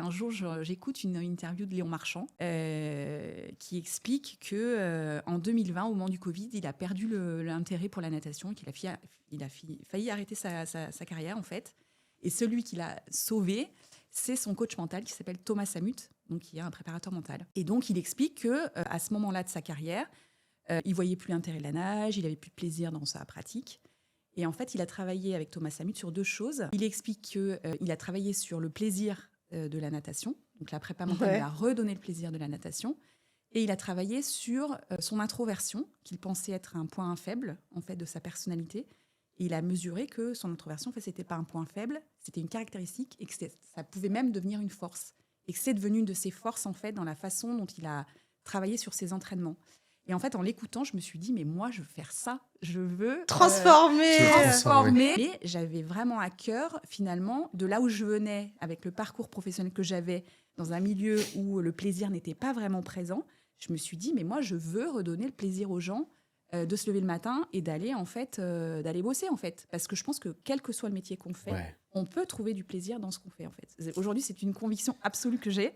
un jour, j'écoute une interview de Léon Marchand qui explique qu'en 2020, au moment du Covid, il a perdu l'intérêt pour la natation et qu'il a failli arrêter sa carrière, en fait. Et celui qui l'a sauvé, c'est son coach mental qui s'appelle Thomas Samut, donc qui est un préparateur mental. Et donc, il explique qu'à ce moment-là de sa carrière, il voyait plus l'intérêt de la nage, il avait plus de plaisir dans sa pratique. Et en fait, il a travaillé avec Thomas Samut sur 2 choses. Il explique qu'il a travaillé sur le plaisir de la natation. Donc, la prépa mentale lui a redonné le plaisir de la natation. Et il a travaillé sur son introversion, qu'il pensait être un point faible, en fait, de sa personnalité. Et il a mesuré que son introversion, en fait, c'était pas un point faible, c'était une caractéristique et que ça pouvait même devenir une force. Et que c'est devenu une de ses forces, en fait, dans la façon dont il a travaillé sur ses entraînements. Et en fait, en l'écoutant, je me suis dit, mais moi, je veux faire ça. Je veux transformer. Mais j'avais vraiment à cœur, finalement, de là où je venais, avec le parcours professionnel que j'avais, dans un milieu où le plaisir n'était pas vraiment présent. Je me suis dit, mais moi, je veux redonner le plaisir aux gens de se lever le matin et d'aller, en fait, d'aller bosser, en fait. Parce que je pense que quel que soit le métier qu'on fait, on peut trouver du plaisir dans ce qu'on fait, en fait. Aujourd'hui, c'est une conviction absolue que j'ai.